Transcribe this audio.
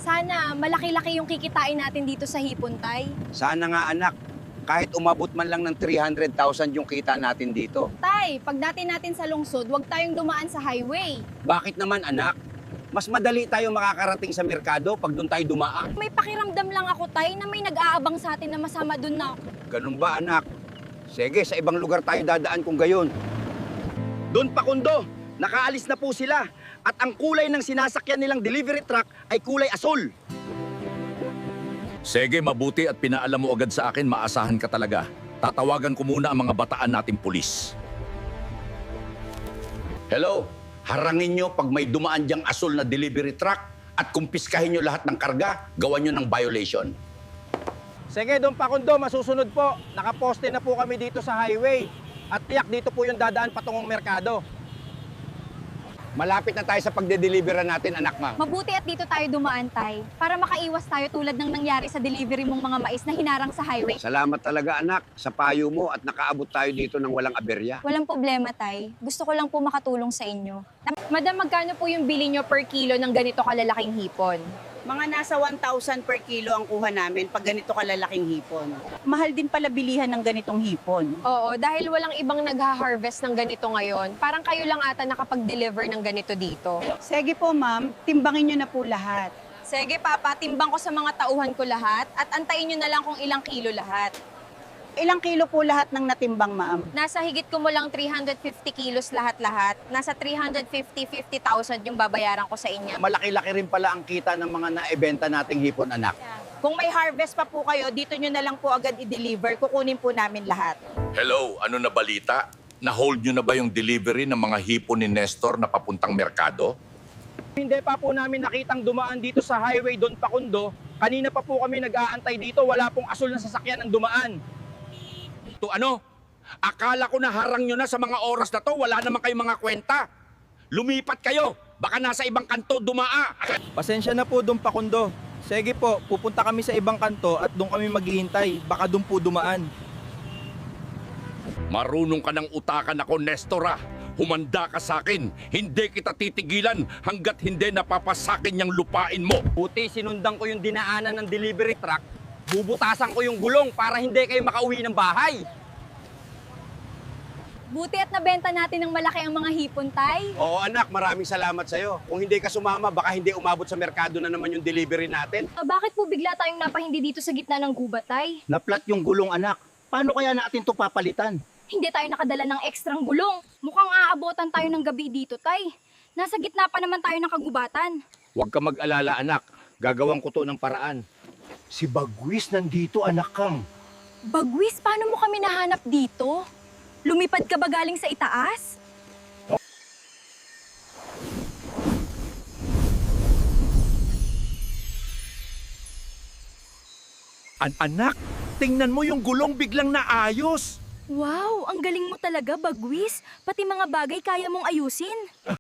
Sana malaki-laki yung kikitain natin dito sa hipon, Tay. Sana nga anak, kahit umabot man lang ng 300,000 yung kita natin dito. Tay, pagdating natin sa lungsod, huwag tayong dumaan sa highway. Bakit naman anak? Mas madali tayo makakarating sa merkado pag doon tayo dumaan. May pakiramdam lang ako, Tay, na may nag-aabang sa atin na masama dun na. Ganun ba anak? Sige, sa ibang lugar tayo dadaan kung gayon. Doon pa kundo, nakaalis na po sila. At ang kulay ng sinasakyan nilang delivery truck ay kulay asul. Sige, mabuti at pinaalam mo agad sa akin, maasahan ka talaga. Tatawagan ko muna ang mga bataan nating pulis. Hello, harangin nyo pag may dumaan diyang asul na delivery truck at kumpiskahin nyo lahat ng karga, gawan nyo ng violation. Sige, Don Pakundo, masusunod po. Nakaposte na po kami dito sa highway. At tiyak dito po yung dadaan patungong merkado. Malapit na tayo sa pagde-deliveran natin, anak ma. Mabuti at dito tayo dumaan, Tay, para makaiwas tayo tulad ng nangyari sa delivery mong mga mais na hinarang sa highway. Salamat talaga, anak, sa payo mo at nakaabot tayo dito ng walang aberya. Walang problema, Tay. Gusto ko lang po makatulong sa inyo. Madam, magkano po yung bili nyo per kilo ng ganito kalalaking hipon? Mga nasa 1,000 per kilo ang kuha namin pag ganito kalalaking hipon. Mahal din pala bilihan ng ganitong hipon. Oo, dahil walang ibang nagha-harvest ng ganito ngayon, parang kayo lang ata nakapag-deliver ng ganito dito. Sige po ma'am, timbangin nyo na po lahat. Sige, Papa, timbang ko sa mga tauhan ko lahat at antayin nyo na lang kung ilang kilo lahat. Ilang kilo po lahat ng natimbang ma'am? Nasa higit ko mo lang 350 kilos lahat-lahat. Nasa 350,000 yung babayaran ko sa inyo. Malaki-laki rin pala ang kita ng mga naibenta nating hipon, anak. Kung may harvest pa po kayo, dito nyo na lang po agad i-deliver. Kukunin po namin lahat. Hello, ano na balita? Na-hold nyo na ba yung delivery ng mga hipon ni Nestor na papuntang merkado? Hindi pa po namin nakitang dumaan dito sa highway Don Pakundo. Kanina pa po kami nag-aantay dito. Wala pong asul na sasakyan ang dumaan. To ano? Akala ko na harang nyo na sa mga oras na to, wala naman kayong mga kwenta. Lumipat kayo, baka nasa ibang kanto dumaa. Pasensya na po, Don Pakundo. Sige po, pupunta kami sa ibang kanto at doon kami maghihintay. Baka doon po dumaan. Marunong ka ng utakan ako, Nestor ah. Humanda ka sa akin. Hindi kita titigilan hanggat hindi napapasakin yung lupain mo. Buti sinundan ko yung dinaanan ng delivery truck. Bubutasan ko yung gulong para hindi kayo makauwi ng bahay. Buti at nabenta natin ng malaki ang mga hipon, Tay. Oo anak, maraming salamat sa'yo. Kung hindi ka sumama, baka hindi umabot sa merkado na naman yung delivery natin. Bakit po bigla tayong napahindi dito sa gitna ng gubat, Tay? Naplat yung gulong anak. Paano kaya natin to papalitan? Hindi tayo nakadala ng ekstrang gulong. Mukhang aabotan tayo ng gabi dito, Tay. Nasa gitna pa naman tayo ng kagubatan. Huwag ka mag-alala anak. Gagawin ko to ng paraan. Si Bagwis nandito anak kang. Bagwis, paano mo kami nahanap dito? Lumipad ka ba galing sa itaas? Anak, tingnan mo yung gulong biglang naayos. Wow, ang galing mo talaga, Bagwis. Pati mga bagay kaya mong ayusin.